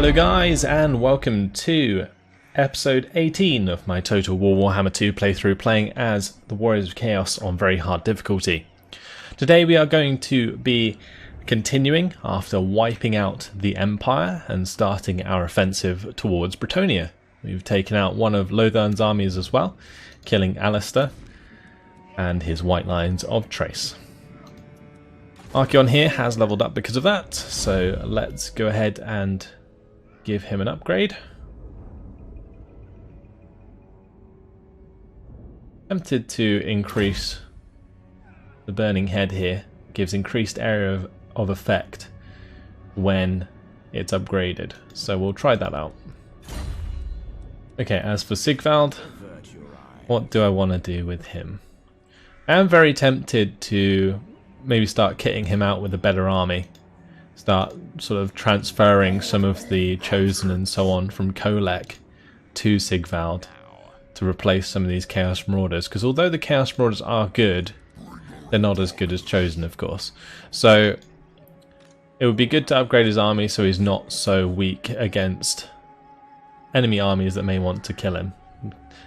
Hello guys, and welcome to episode 18 of my Total War Warhammer 2 playthrough, playing as the Warriors of Chaos on very hard difficulty. Today we are going to be continuing after wiping out the Empire and starting our offensive towards Bretonnia. We've taken out one of Lothern's armies as well, killing Alistair and his White Lines of Trace. Archaon here has leveled up because of that, so let's go ahead and give him an upgrade. Tempted to increase the Burning Head here. Gives increased area of effect when it's upgraded, so we'll try that out. Okay, as for Sigvald, what do I want to do with him? I am very tempted to maybe start kitting him out with a better army. Start sort of transferring some of the Chosen and so on from Kolek to Sigvald to replace some of these Chaos Marauders, because although the Chaos Marauders are good, they're not as good as Chosen, of course. So it would be good to upgrade his army so he's not so weak against enemy armies that may want to kill him.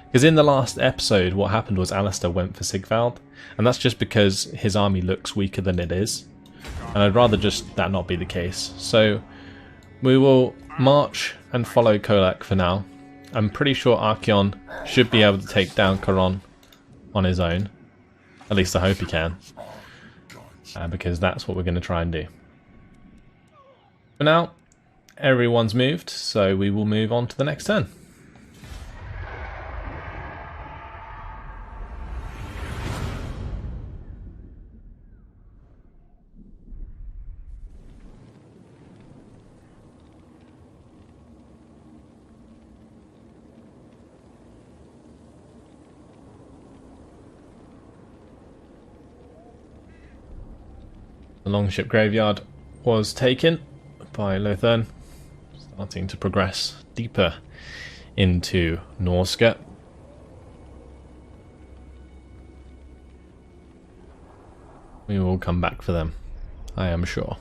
Because in the last episode what happened was Alistair went for Sigvald, and that's just because his army looks weaker than it is. And I'd rather just that not be the case. So we will march and follow Kolek for now. I'm pretty sure Archaon should be able to take down Caron on his own. At least I hope he can. Because that's what we're going to try and do. For now, everyone's moved, so we will move on to the next turn. The Longship Graveyard was taken by Lothern, starting to progress deeper into Norska. We will come back for them, I am sure.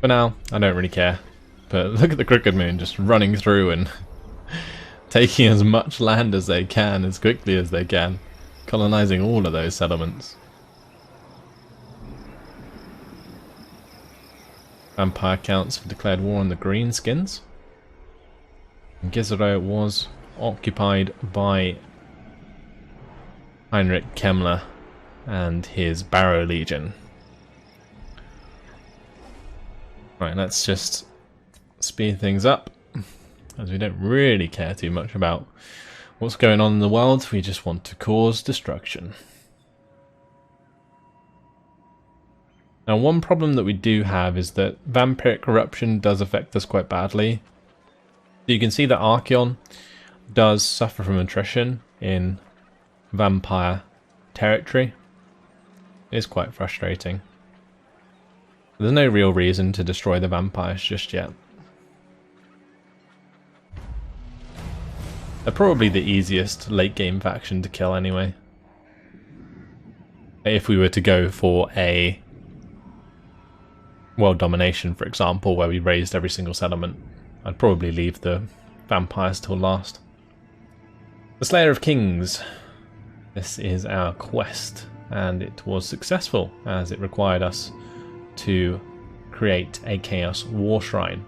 For now, I don't really care, but look at the Crooked Moon just running through and taking as much land as they can, as quickly as they can, colonizing all of those settlements. Vampire counts have declared war on the Greenskins. Gizero was occupied by Heinrich Kemmler and his Barrow Legion. Right, let's just speed things up, as we don't really care too much about what's going on in the world. We just want to cause destruction. Now, one problem that we do have is that vampiric corruption does affect us quite badly. So you can see that Archaon does suffer from attrition in vampire territory. It is quite frustrating. There's no real reason to destroy the vampires just yet. They're probably the easiest late game faction to kill anyway. If we were to go for a world domination, for example, where we raised every single settlement, I'd probably leave the vampires till last. The Slayer of Kings. This is our quest, and it was successful as it required us to create a Chaos War Shrine.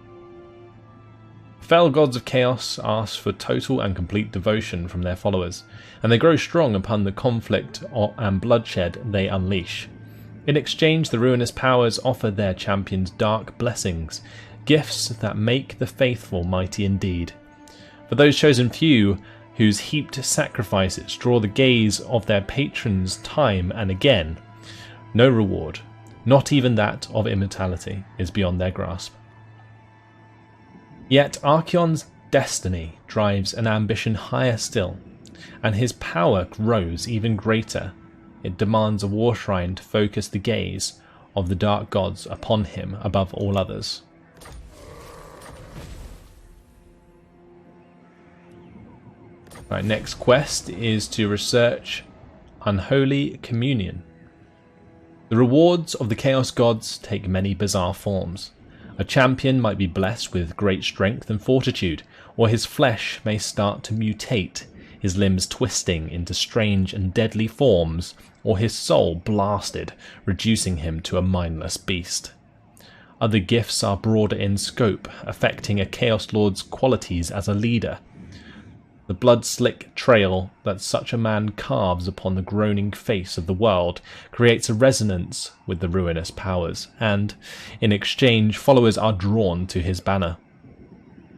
Fell gods of chaos ask for total and complete devotion from their followers, and they grow strong upon the conflict and bloodshed they unleash. In exchange, the ruinous powers offer their champions dark blessings, gifts that make the faithful mighty indeed. For those chosen few, whose heaped sacrifices draw the gaze of their patrons time and again, no reward, not even that of immortality, is beyond their grasp. Yet Archaon's destiny drives an ambition higher still, and his power grows even greater. It demands a war shrine to focus the gaze of the dark gods upon him above all others. Right, next quest is to research Unholy Communion. The rewards of the Chaos Gods take many bizarre forms. A champion might be blessed with great strength and fortitude, or his flesh may start to mutate, his limbs twisting into strange and deadly forms, or his soul blasted, reducing him to a mindless beast. Other gifts are broader in scope, affecting a Chaos Lord's qualities as a leader. The blood-slick trail that such a man carves upon the groaning face of the world creates a resonance with the ruinous powers, and, in exchange, followers are drawn to his banner.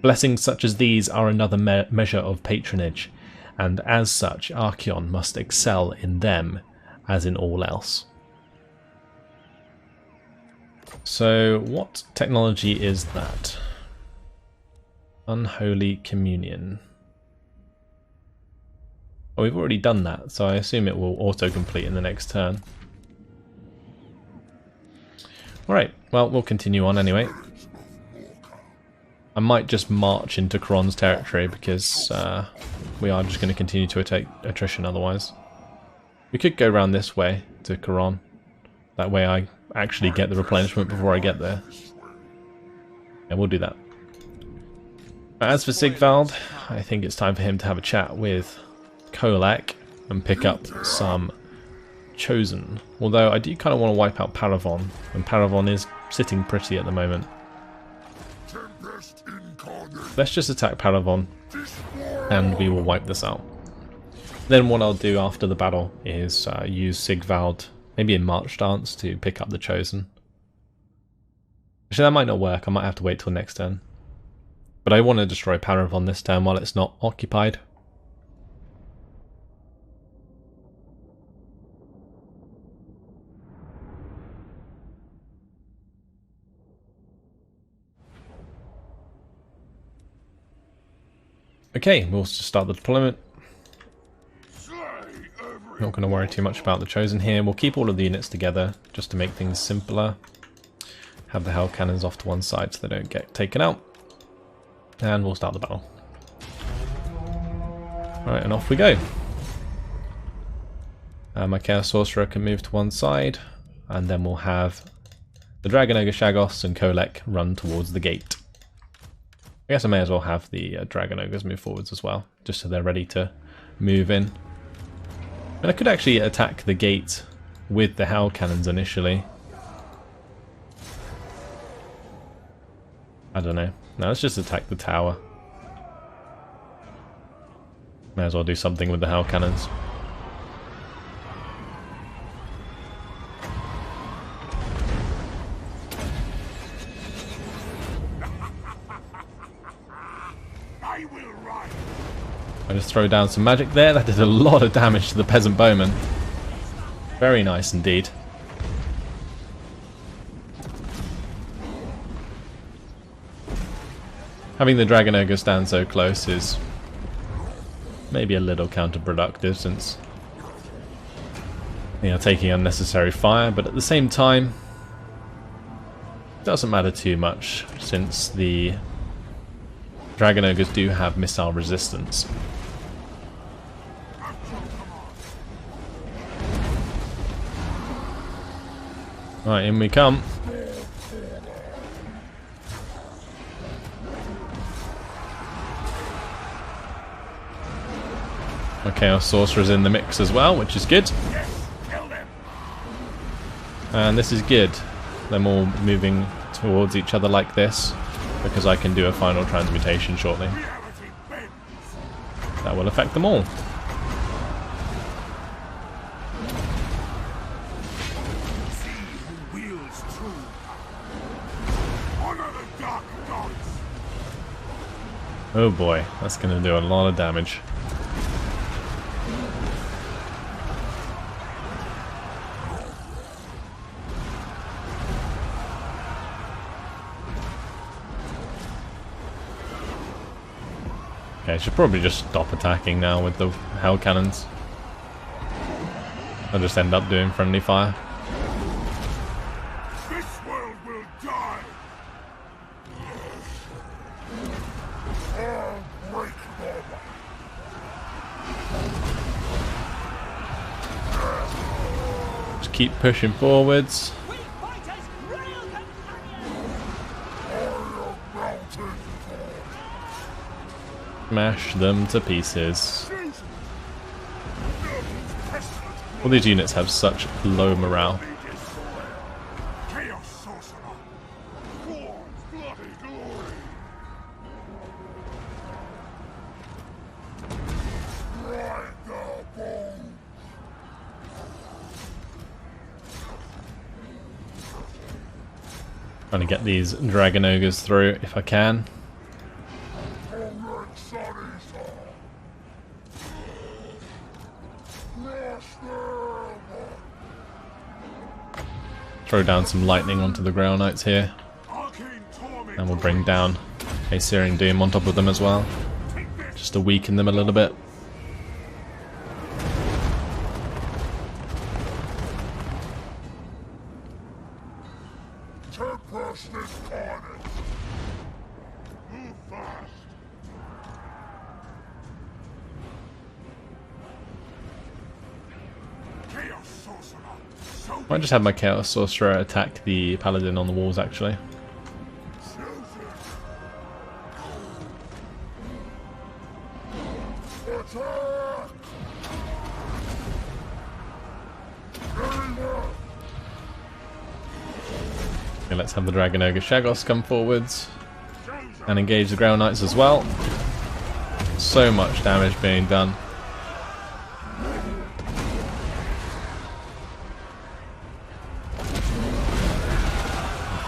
Blessings such as these are another measure of patronage, and as such Archaon must excel in them as in all else. So what technology is that? Unholy Communion. Oh, we've already done that, so I assume it will auto-complete in the next turn. Alright, well, we'll continue on anyway. I might just march into Kron's territory because we are just going to continue to take attrition otherwise. We could go around this way to Kron. That way I actually get the replenishment before I get there. Yeah, we'll do that. As for Sigvald, I think it's time for him to have a chat with Kolak and pick up some Chosen. Although I do kind of want to wipe out Parravon, and Parravon is sitting pretty at the moment. Let's just attack Parravon and we will wipe this out. Then what I'll do after the battle is use Sigvald, maybe in March Dance, to pick up the Chosen. Actually, that might not work. I might have to wait till next turn. But I want to destroy Parravon this turn while it's not occupied. Okay, we'll just start the deployment. Not going to worry too much about the Chosen here. We'll keep all of the units together just to make things simpler. Have the Hell Cannons off to one side so they don't get taken out. And we'll start the battle. Alright, and off we go. My Chaos Sorcerer can move to one side. And then we'll have the Dragon Ogre Shagos and Kolek run towards the gate. I guess I may as well have the Dragon Ogres move forwards as well, just so they're ready to move in. And I could actually attack the gate with the Hell Cannons initially. I don't know. No, let's just attack the tower. May as well do something with the Hell Cannons. I just throw down some magic there. That did a lot of damage to the peasant bowman. Very nice indeed. Having the Dragon Ogre stand so close is maybe a little counterproductive since, you know, taking unnecessary fire, but at the same time it doesn't matter too much since the Dragon Ogres do have missile resistance. Right, in we come. My Chaos Sorcerer's in the mix as well, which is good. And this is good. Them all moving towards each other like this, because I can do a final transmutation shortly. That will affect them all. Oh boy, that's going to do a lot of damage. Okay, I should probably just stop attacking now with the Hell Cannons. I'll just end up doing friendly fire. This world will die. All break them. Just keep pushing forwards. Smash them to pieces. All these units have such low morale. Chaos sorcerer. War, bloody glory. Ride the bone. Trying to get these dragon ogres through if I can. Throw down some lightning onto the Grail Knights here. And we'll bring down a Searing Doom on top of them as well. Just to weaken them a little bit. Might just have my Chaos Sorcerer attack the Paladin on the walls actually. Okay, let's have the Dragon Ogre Shagos come forwards and engage the Grail Knights as well. So much damage being done.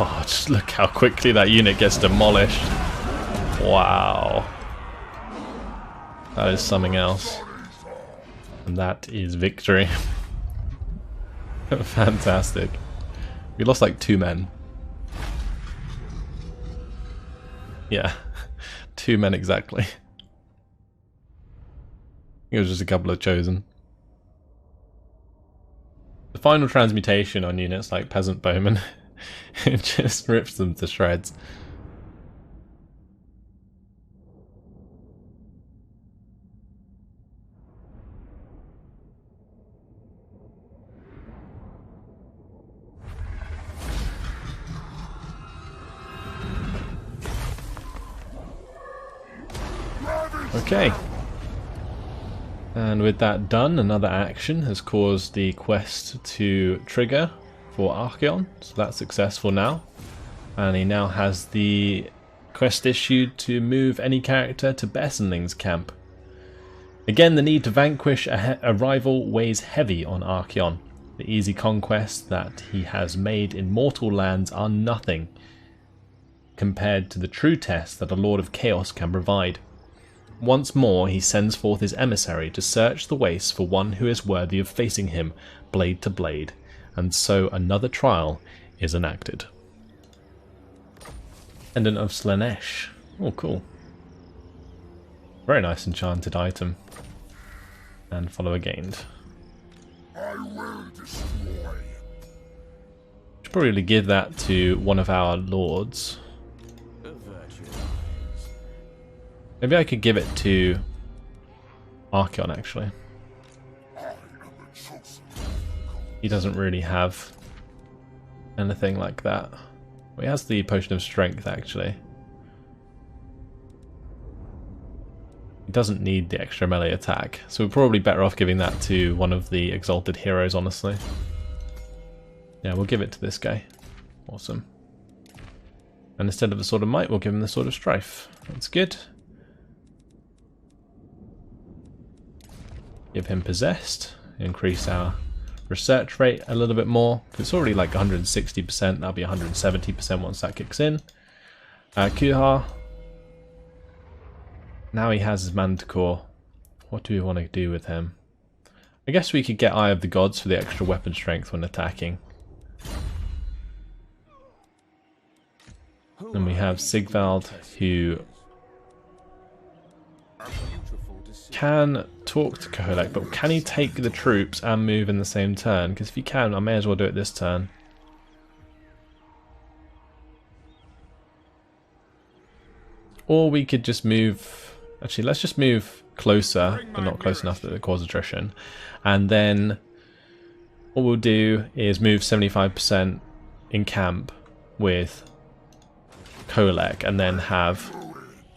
Oh, just look how quickly that unit gets demolished. Wow. That is something else. And that is victory. Fantastic. We lost like 2 men. Yeah. 2 men exactly. It was just a couple of chosen. The final transmutation on units like Peasant Bowmen, it just rips them to shreds. Okay. And with that done, another action has caused the quest to trigger for Archaon, so that's successful now. And he now has the quest issued to move any character to Bessenling's camp. Again, the need to vanquish a rival weighs heavy on Archaon. The easy conquests that he has made in mortal lands are nothing compared to the true test that a Lord of Chaos can provide. Once more he sends forth his emissary to search the wastes for one who is worthy of facing him blade to blade, and so another trial is enacted. Pendant of Slaanesh. Oh, cool. Very nice enchanted item. And follower gained. I will destroy. Should probably give that to one of our lords. Maybe I could give it to Archaon actually. He doesn't really have anything like that. Well, he has the Potion of Strength actually. He doesn't need the extra melee attack, so we're probably better off giving that to one of the Exalted Heroes, honestly. Yeah, we'll give it to this guy. Awesome. And instead of the Sword of Might, we'll give him the Sword of Strife. That's good. Give him Possessed, increase our research rate a little bit more. It's already like 160%, that'll be 170% once that kicks in. Kuhar. Now he has his Manticore. What do we want to do with him? I guess we could get Eye of the Gods for the extra weapon strength when attacking. Then we have Sigvald, who can talk to Koholek, but can he take the troops and move in the same turn? Because if he can, I may as well do it this turn. Or we could just move... Actually, let's just move closer, but not close enough that it causes attrition. And then what we'll do is move 75% in camp with Koholek, and then have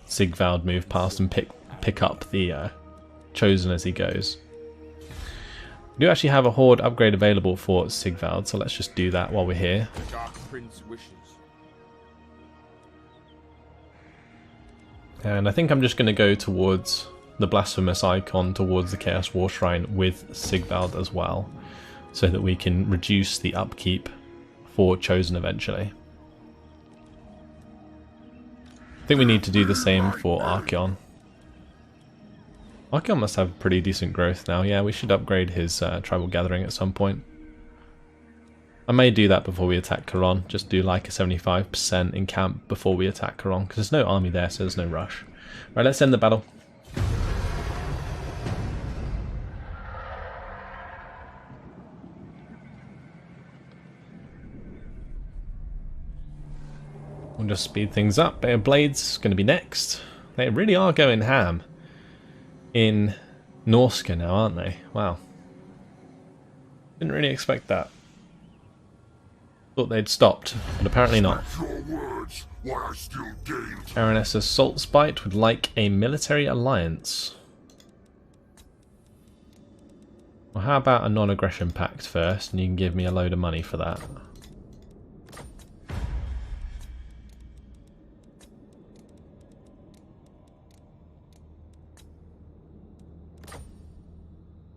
Sigvald move past and pick pick up the Chosen as he goes. We do actually have a Horde upgrade available for Sigvald, so let's just do that while we're here. The Dark Prince wishes. And I think I'm just going to go towards the Blasphemous Icon, towards the Chaos War Shrine with Sigvald as well, so that we can reduce the upkeep for Chosen eventually. I think we need to do the same for Archeon. Archeon must have pretty decent growth now. Yeah, we should upgrade his Tribal Gathering at some point. I may do that before we attack Charon. Just do like a 75% in camp before we attack Charon, because there's no army there, so there's no rush. Right, let's end the battle. We'll just speed things up. Bay of Blades is going to be next. They really are going ham in Norska now, aren't they? Wow. Didn't really expect that. Thought they'd stopped, but apparently not. Baroness Saltspite would like a military alliance. Well, how about a non-aggression pact first, and you can give me a load of money for that.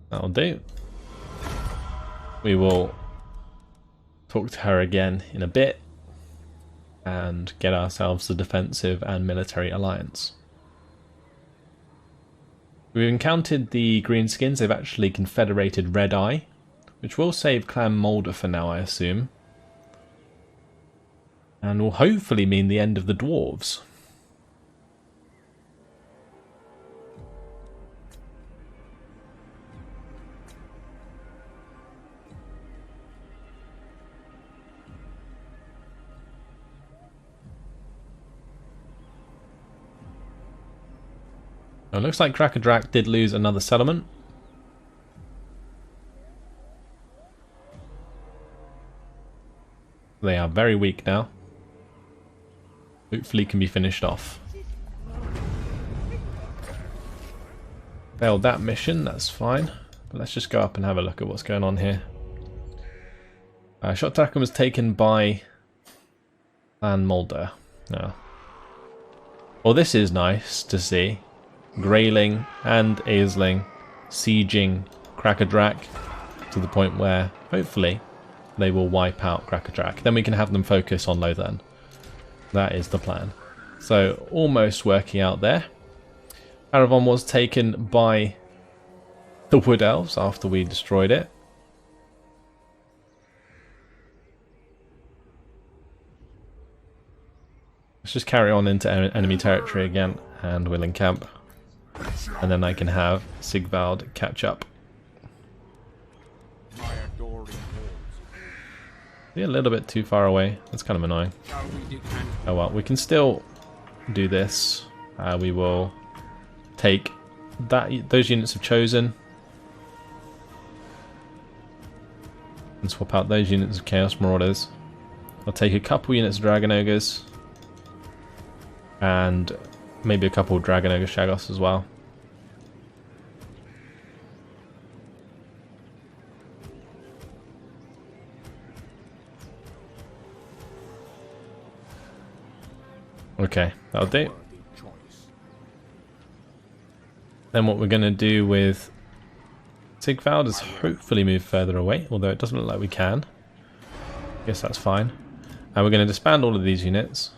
That'll do. We will talk to her again in a bit and get ourselves the defensive and military alliance. We've encountered the Greenskins. They've actually confederated Red Eye, which will save Clan Moulder for now, I assume, and will hopefully mean the end of the Dwarves. It looks like Krakadrak did lose another settlement. They are very weak now. Hopefully can be finished off. Failed that mission, that's fine. But let's just go up and have a look at what's going on here. Shottakan was taken by Clan Moulder. No. Well, this is nice to see. Greyling and Aisling sieging Krakadrak to the point where hopefully they will wipe out Krakadrak. Then we can have them focus on Lothan. That is the plan. So almost working out there. Parravon was taken by the Wood Elves after we destroyed it. Let's just carry on into enemy territory again and we'll encamp. And then I can have Sigvald catch up. Be a little bit too far away. That's kind of annoying. Oh well, we can still do this. We will take those units of Chosen and swap out those units of Chaos Marauders. I'll take a couple units of Dragon Ogres and maybe a couple of Dragon Ogre Shaggoths as well. Okay, that'll do. Then what we're going to do with Sigvald is hopefully move further away, although it doesn't look like we can. Guess that's fine. And we're going to disband all of these units.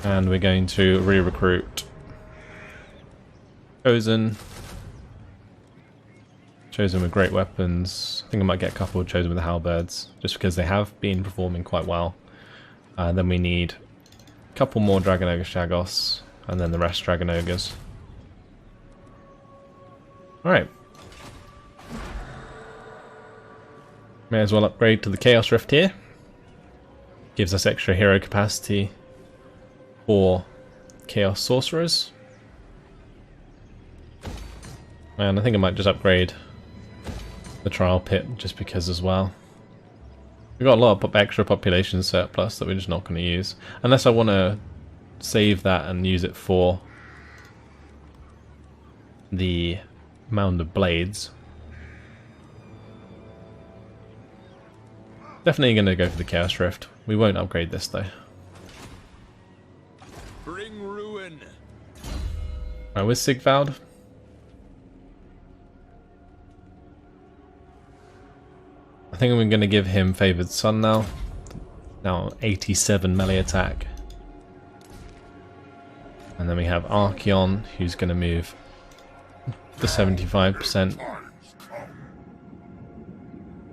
And we're going to re-recruit Chosen with great weapons. I think I might get a couple of Chosen with the halberds, just because they have been performing quite well. Then we need a couple more Dragon Ogre Shaggoths, and then the rest Dragon Ogres. Alright. May as well upgrade to the Chaos Rift here. Gives us extra hero capacity for Chaos Sorcerers. And I think I might just upgrade the Trial Pit just because as well. We've got a lot of extra population surplus that we're just not going to use. Unless I want to save that and use it for the mound of blades. Definitely going to go for the Chaos Rift. We won't upgrade this though. Bring ruin. Right, with Sigvald. I think I'm going to give him Favoured Son now. Now 87 melee attack. And then we have Archeon, who's going to move to 75%.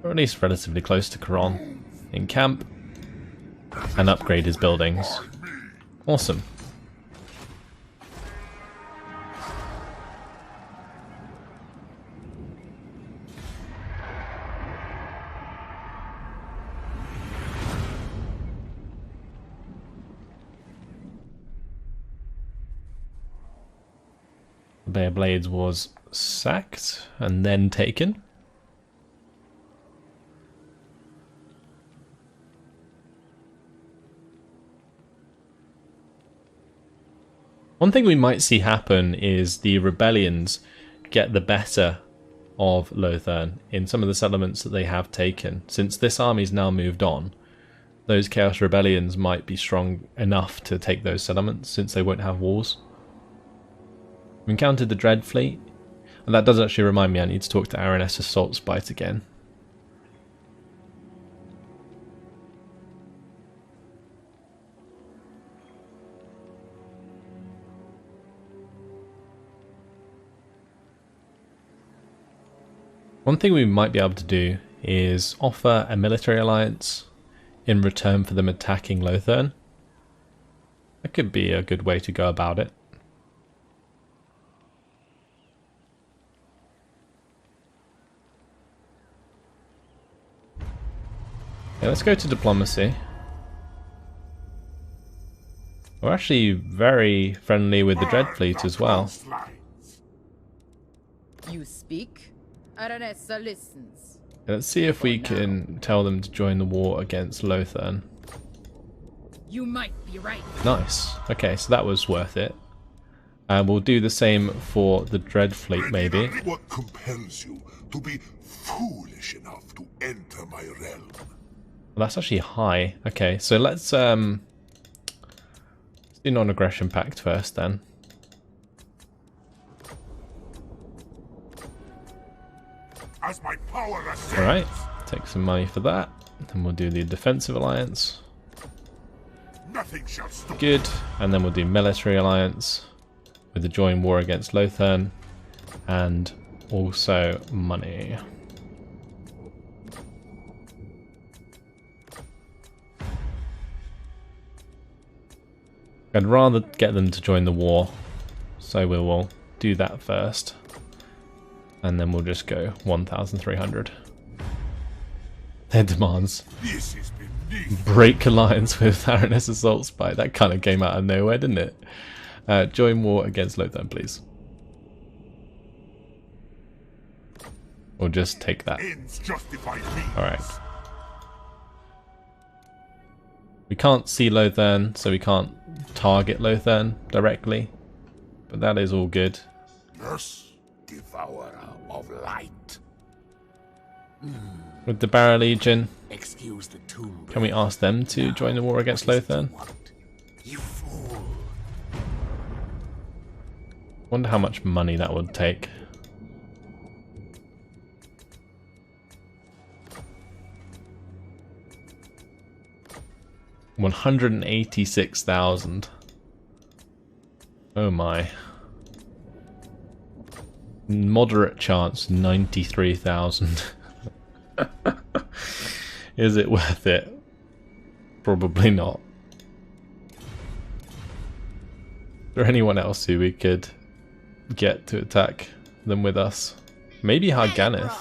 Or at least relatively close to Caron in camp. And upgrade his buildings. Awesome. The Bay of Blades was sacked and then taken. One thing we might see happen is the rebellions get the better of Lothern in some of the settlements that they have taken. Since this army's now moved on, those Chaos Rebellions might be strong enough to take those settlements since they won't have walls. We encountered the Dread Fleet, and that does actually remind me I need to talk to Araness Assault Spite again. One thing we might be able to do is offer a military alliance in return for them attacking Lothern. That could be a good way to go about it. Yeah, let's go to diplomacy. We're actually very friendly with the Dread Fleet as well. You speak? Aranessa listens. Let's see if we can tell them to join the war against Lothern. You might be right. Nice. Okay, so that was worth it. And we'll do the same for the Dread Fleet, maybe. What compels you to be foolish enough to enter my realm? Well, that's actually high. Okay, so let's do non-aggression pact first then. As my power ascends. Alright, take some money for that. Then we'll do the defensive alliance. Nothing shall stop. Good. And then we'll do military alliance with the joint war against Lothern. And also money. I'd rather get them to join the war, so we will do that first, and then we'll just go 1,300. Their demands. This is beneath. Break alliance with Araness Assault Spy. That kind of came out of nowhere, didn't it? Join war against Lothern, please. Or just take that. Ends justify means. Alright. We can't see Lothern, so we can't target Lothern directly. But that is all good. Yes, devourer of light. With the Barra Legion, Excuse the tomb. can we ask them to join the war against Lothern? You fool. Wonder how much money that would take. $186,000. Oh my. Moderate chance, 93,000. Is it worth it? Probably not. Is there anyone else who we could get to attack them with us? Maybe Harganeth.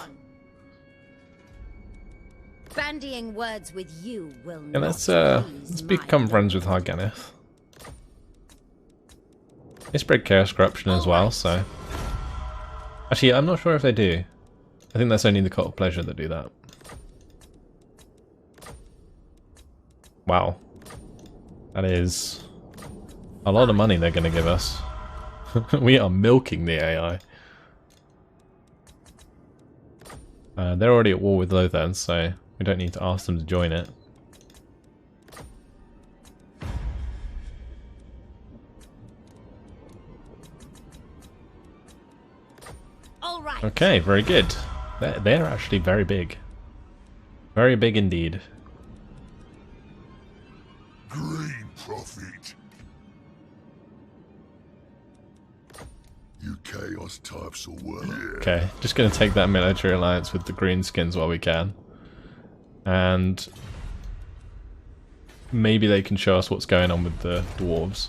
Bandying words with you will Yeah, let's become friends with Harganeth. They spread Chaos Corruption as well, so... Actually, I'm not sure if they do. I think that's only the Cult of Pleasure that do that. Wow. That is A lot of money they're going to give us. We are milking the AI. They're already at war with Lothan, so we don't need to ask them to join it. All right. Okay, very good. They're actually very big. Very big indeed. Green profit. You chaos types will work. Okay, just going to take that military alliance with the greenskins while we can. And maybe they can show us what's going on with the dwarves.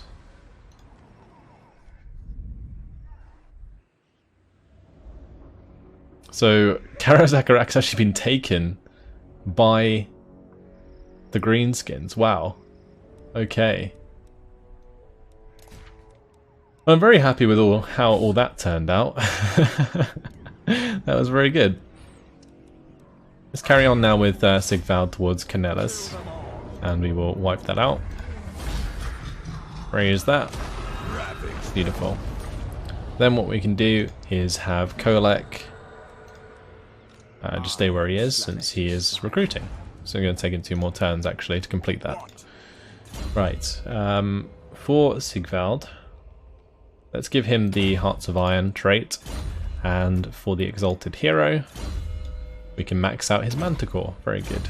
So, Karazakarrak's actually been taken by the greenskins. Wow. Okay. I'm very happy with how all that turned out. That was very good. Let's carry on now with Sigvald towards Canellas, and we will wipe that out. Raise that. Beautiful. Then what we can do is have Kolek just stay where he is, since he is recruiting. So we're going to take him 2 more turns actually to complete that. Right. For Sigvald, let's give him the Hearts of Iron trait, and for the Exalted Hero, we can max out his Manticore. Very good.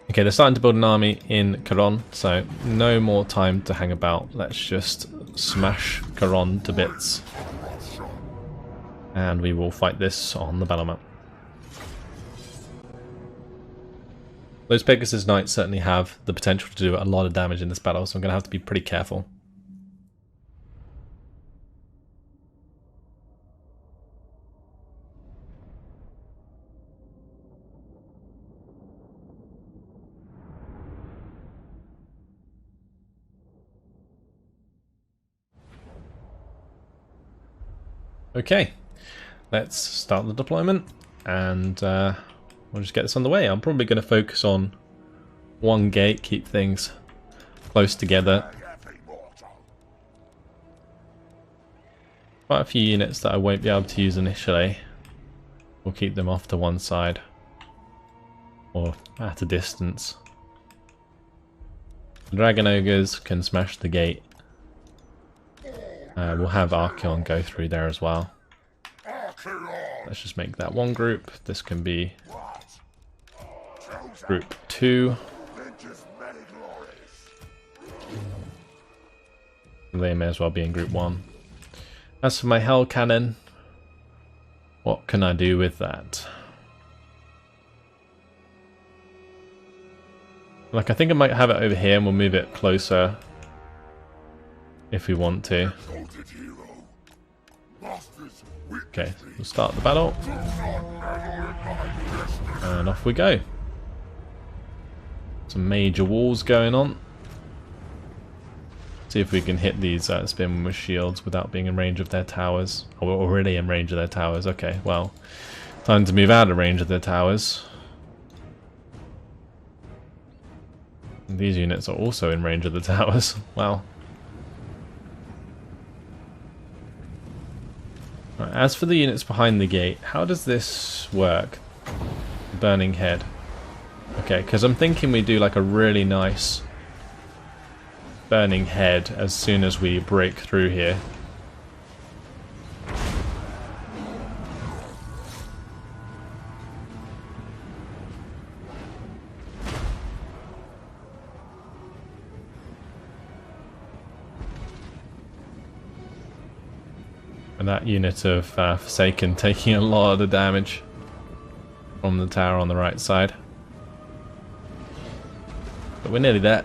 Okay, they're starting to build an army in Caron, so no more time to hang about. Let's just smash Caron to bits. And we will fight this on the battle map. Those Pegasus Knights certainly have the potential to do a lot of damage in this battle, so I'm going to have to be pretty careful. Okay, let's start the deployment, and we'll just get this on the way. I'm probably going to focus on one gate, keep things close together. Quite a few units that I won't be able to use initially. We'll keep them off to one side, or at a distance. The Dragon Ogres can smash the gate. We'll have Archeon go through there as well. Let's just make that one group. This can be group 2. They may as well be in group 1. As for my Hell Cannon, what can I do with that? Like, I think I might have it over here and we'll move it closer if we want to. Okay, we'll start the battle. And off we go. Some major walls going on. See if we can hit these spearmen with shields without being in range of their towers. Oh, we're already in range of their towers. Okay, well, time to move out of range of their towers. And these units are also in range of the towers. Wow. Right, as for the units behind the gate, how does this work? Burning Head. Okay, because I'm thinking we do like a really nice Burning Head as soon as we break through here. And that unit of Forsaken taking a lot of damage from the tower on the right side. But we're nearly there.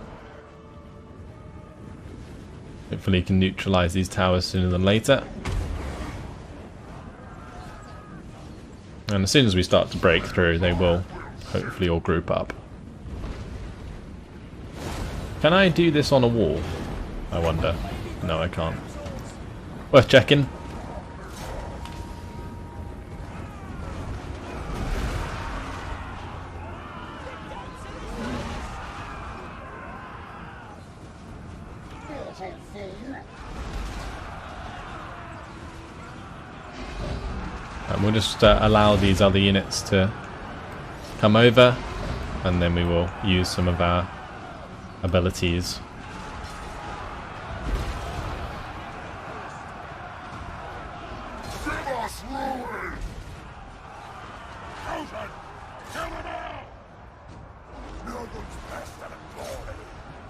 Hopefully you can neutralise these towers sooner than later. And as soon as we start to break through, they will hopefully all group up. Can I do this on a wall? I wonder. No, I can't. Worth checking. And we'll just allow these other units to come over, and then we will use some of our abilities.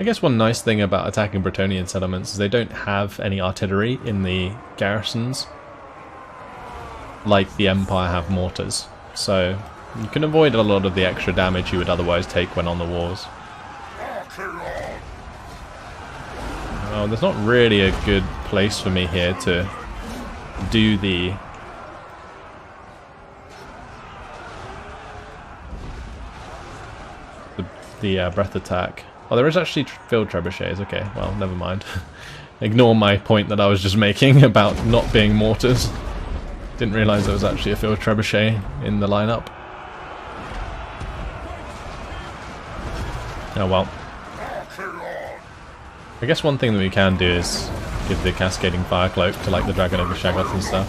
I guess one nice thing about attacking Bretonnian settlements is they don't have any artillery in the garrisons, like the Empire have mortars, so you can avoid a lot of the extra damage you would otherwise take when on the wars. Well, there's not really a good place for me here to do the breath attack. Oh, there is actually field trebuchets. Okay, well, never mind. Ignore my point that I was just making about not being mortars. Didn't realise there was actually a field trebuchet in the lineup. Oh well. I guess one thing that we can do is give the cascading fire cloak to like the Dragon Ogre Shaggoth and stuff.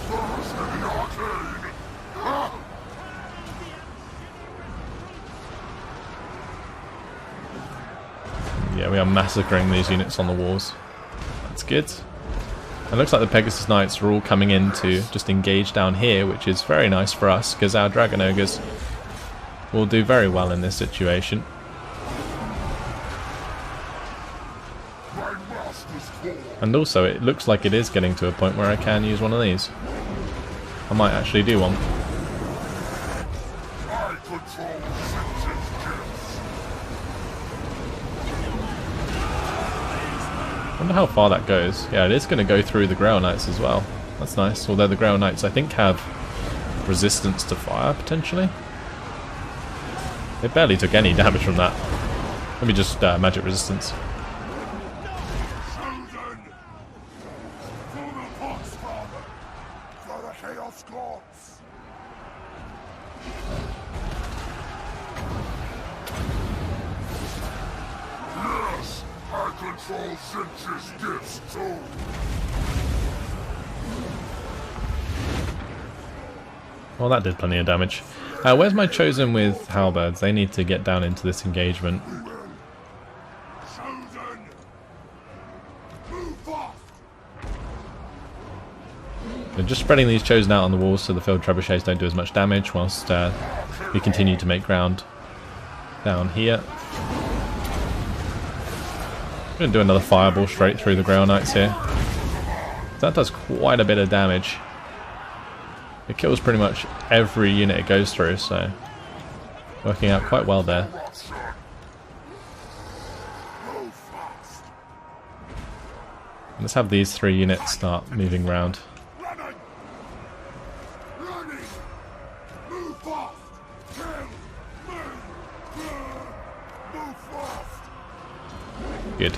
Yeah, we are massacring these units on the walls. That's good. It looks like the Pegasus Knights are all coming in to just engage down here, which is very nice for us, because our Dragon Ogres will do very well in this situation. And also, it looks like it is getting to a point where I can use one of these. I might actually do one. I wonder how far that goes. Yeah, it is going to go through the Grail Knights as well. That's nice. Although the Grail Knights, I think, have resistance to fire, potentially. They barely took any damage from that. Let me just magic resistance. Well, that did plenty of damage. Where's my Chosen with halberds? They need to get down into this engagement. They're just spreading these Chosen out on the walls so the field trebuchets don't do as much damage, whilst we continue to make ground down here. I'm going to do another fireball straight through the Grail Knights here. That does quite a bit of damage. It kills pretty much every unit it goes through, so working out quite well there. Let's have these 3 units start moving around. Good.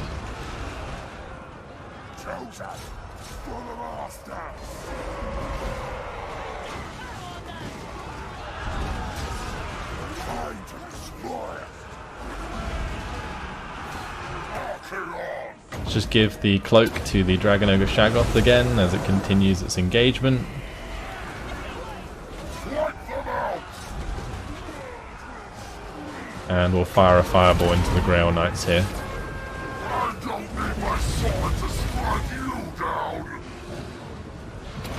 Let's just give the cloak to the Dragon Ogre Shaggoth again as it continues its engagement. And we'll fire a fireball into the Grail Knights here. I don't need my sword to strike you down.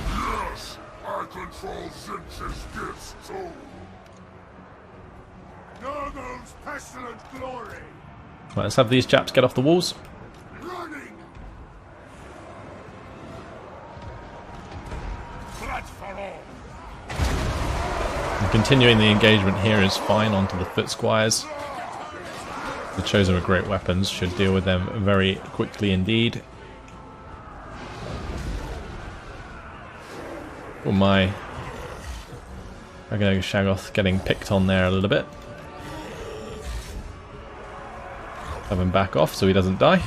Yes, I control Zinch's gifts too. Nurgle's pestilent glory. Right, let's have these chaps get off the walls. Running. Blood for all. And continuing the engagement here is fine onto the foot squires. The Chosen with great weapons should deal with them very quickly indeed. Oh my. Dragon Ogre Shaggoth getting picked on there a little bit. Have him back off so he doesn't die.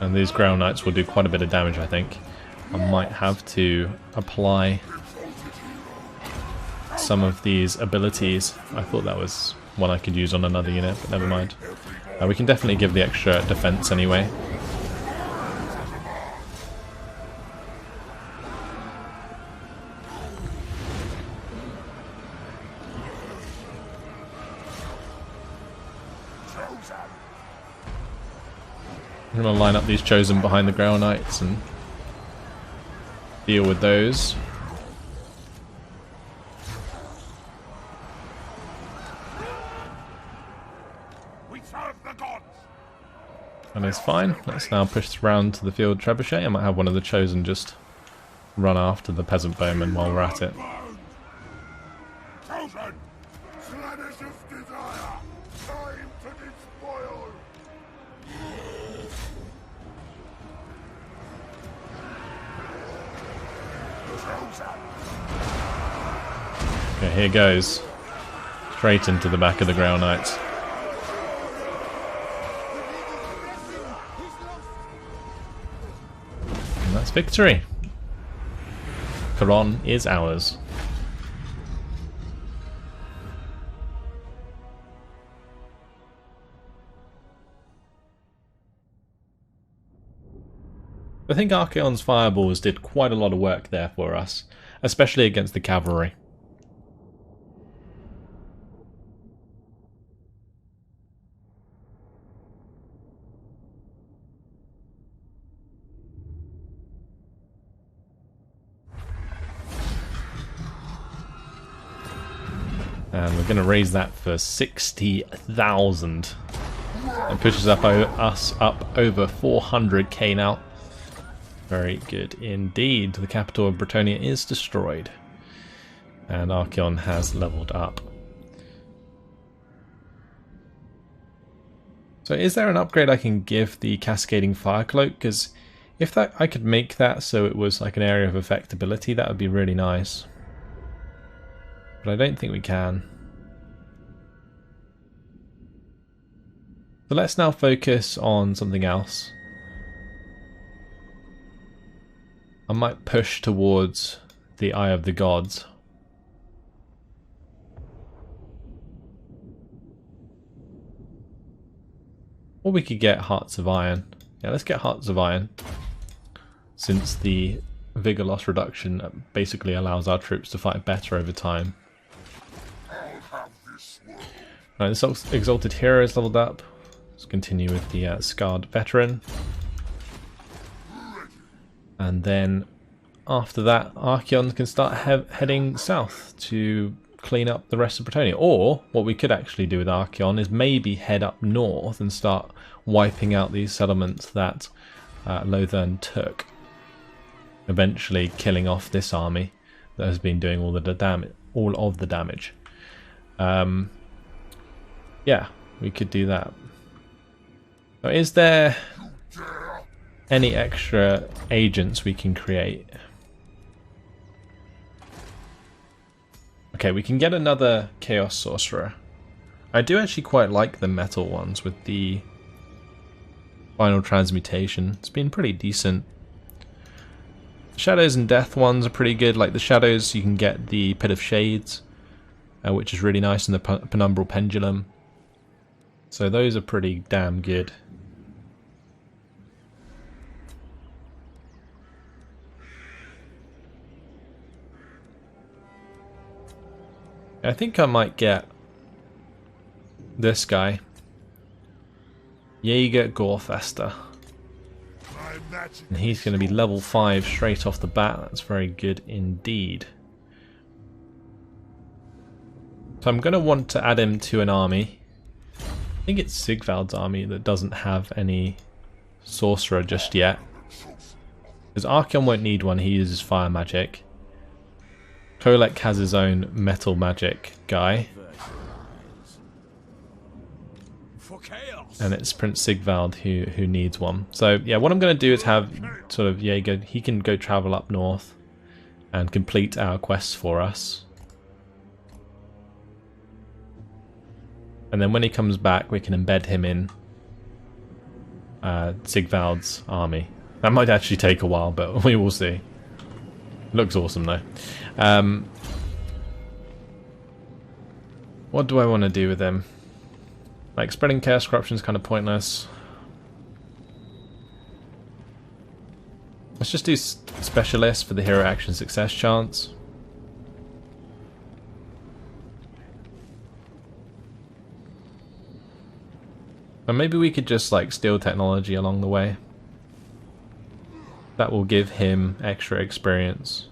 And these Ground Knights will do quite a bit of damage, I think. I might have to apply some of these abilities. I thought that was one I could use on another unit, but never mind. We can definitely give the extra defense anyway. I'm going to line up these Chosen behind the Ground Knights and deal with those. And it's fine. Let's now push around to the field trebuchet. I might have one of the Chosen just run after the Peasant Bowman while we're at it. Okay, here goes. Straight into the back of the Ground Knights. And that's victory. Parravon is ours. I think Archaon's fireballs did quite a lot of work there for us, especially against the cavalry. And we're going to raise that for 60,000. It pushes us up over 400k now. Very good indeed. The capital of Bretonnia is destroyed. And Archaon has leveled up. So is there an upgrade I can give the Cascading Fire Cloak? Because if that I could make that so it was like an area of effect ability, that would be really nice. But I don't think we can. So let's now focus on something else. I might push towards the Eye of the Gods. Or we could get Hearts of Iron. Yeah, let's get Hearts of Iron. Since the Vigor loss reduction basically allows our troops to fight better over time. Right, this Exalted Hero is leveled up. Let's continue with the Scarred Veteran. And then after that, Archaon can start heading south to clean up the rest of Bretonnia. Or what we could actually do with Archaon is maybe head up north and start wiping out these settlements that Lothern took. Eventually killing off this army that has been doing all of the damage. Yeah, we could do that. Now, is there any extra agents we can create? Okay, we can get another Chaos Sorcerer. I do actually quite like the metal ones with the final transmutation. It's been pretty decent. The Shadows and Death ones are pretty good. Like the Shadows, you can get the Pit of Shades, which is really nice, and the Penumbral Pendulum. So those are pretty damn good. I think I might get this guy, Jaeger Gorefester. And he's going to be level 5 straight off the bat. That's very good indeed. So I'm going to want to add him to an army. I think it's Sigvald's army that doesn't have any sorcerer just yet. Because Archaon won't need one, he uses fire magic. Kolek has his own metal magic guy. And it's Prince Sigvald who needs one. So yeah, what I'm going to do is have sort of Jaeger, he can go travel up north and complete our quests for us. And then when he comes back we can embed him in Sigvald's army. That might actually take a while, but we will see. Looks awesome though. What do I want to do with him? Like, spreading chaos corruption is kind of pointless. Let's just do specialist for the hero action success chance. And maybe we could just like steal technology along the way. That will give him extra experience.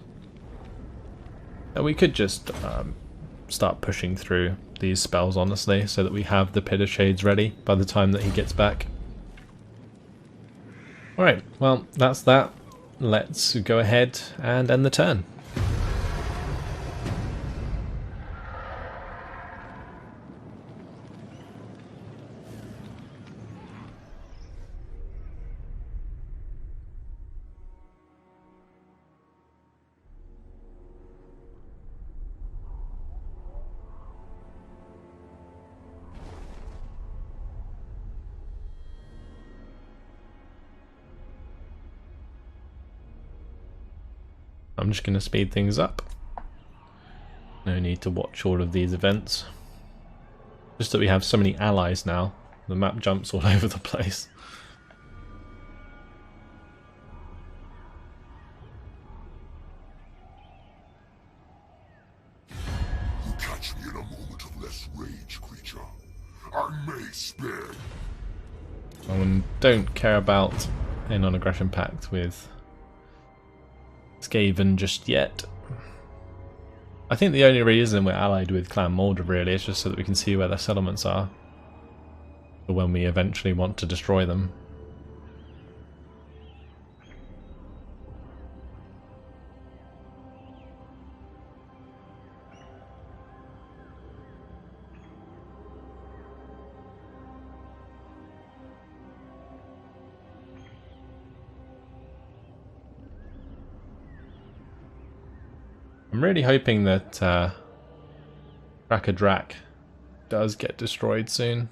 And we could just start pushing through these spells honestly, so that we have the Pit of Shades ready by the time that he gets back. Alright, well that's that. Let's go ahead and end the turn. I'm just going to speed things up. No need to watch all of these events. Just that we have so many allies now, the map jumps all over the place. You catch me in a moment of less rage, creature. I may spare. I don't care about a non-aggression pact with Skaven just yet. I think the only reason we're allied with Clan Mordred really is just so that we can see where their settlements are for when we eventually want to destroy them. I'm really hoping that Drak does get destroyed soon,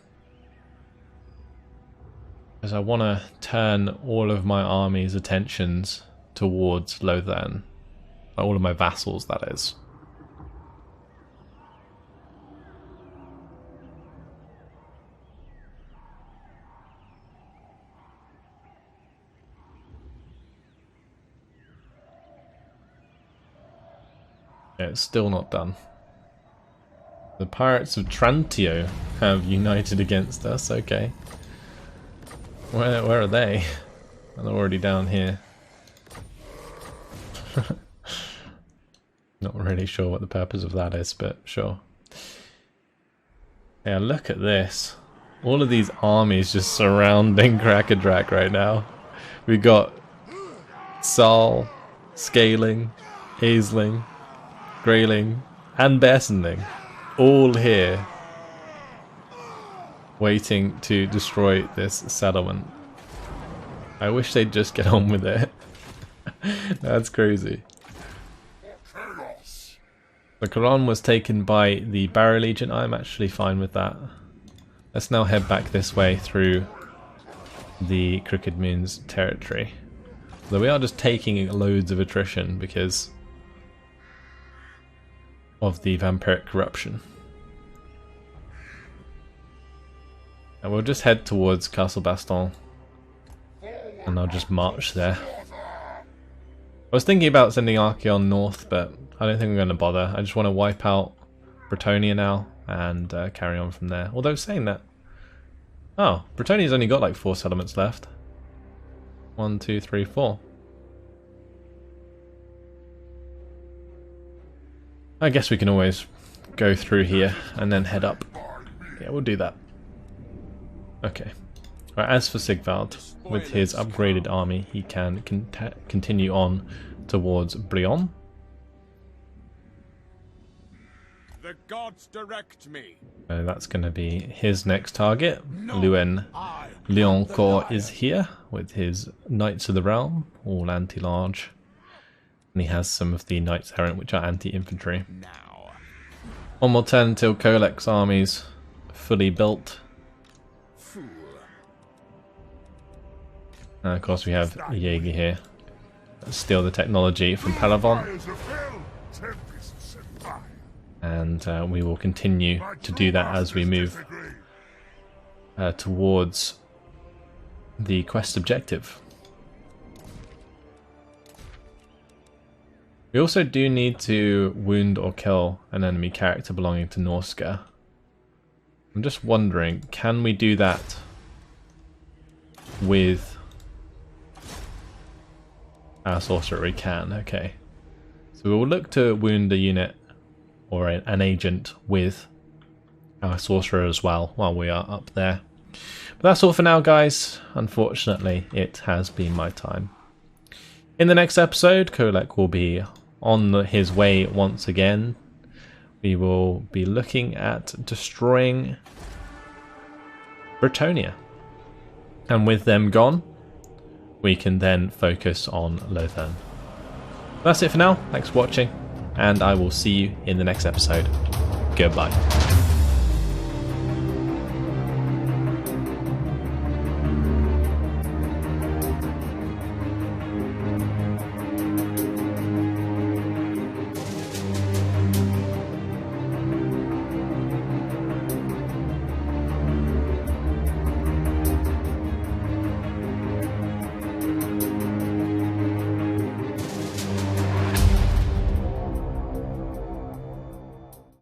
because I want to turn all of my army's attentions towards Lothan, all of my vassals that is. It's still not done. The pirates of Trantio have united against us, okay. Where are they? They're already down here. Not really sure what the purpose of that is, but sure. Yeah, look at this. All of these armies just surrounding Drak right now. We got Saul, Scaling, Aisling, Grayling and Bearsenling all here waiting to destroy this settlement. I wish they'd just get on with it. That's crazy. The Quran was taken by the Barrow Legion. I'm actually fine with that. Let's now head back this way through the Crooked Moon's territory. Though we are just taking loads of attrition because of the vampiric corruption. And we'll just head towards Castle Baston and I'll just march there. I was thinking about sending Archeon north, but I don't think I'm going to bother. I just want to wipe out Bretonnia now and carry on from there. Although saying that, oh, Bretonnia's only got like 4 settlements left. 1, 2, 3, 4. I guess we can always go through here and then head up. Yeah, we'll do that. Okay. Right, as for Sigvald, with his upgraded army, he can continue on towards Brion. The gods direct me. That's going to be his next target. Luen Leoncourt is here with his Knights of the Realm, all anti-large. And he has some of the Knights Errant, which are anti-infantry. One more turn until Kolek's army's fully built. Fool. And of course we have Jaeger here. Steal the technology from Parravon. And we will continue to do that as we move towards the quest objective. We also do need to wound or kill an enemy character belonging to Norska. I'm just wondering, can we do that with our sorcerer? We can, okay. So we will look to wound a unit or an agent with our sorcerer as well while we are up there. But that's all for now, guys. Unfortunately, it has been my time. In the next episode, Kolek will be on his way once again. We will be looking at destroying Bretonia. And with them gone, we can then focus on Lothern. That's it for now. Thanks for watching, and I will see you in the next episode. Goodbye.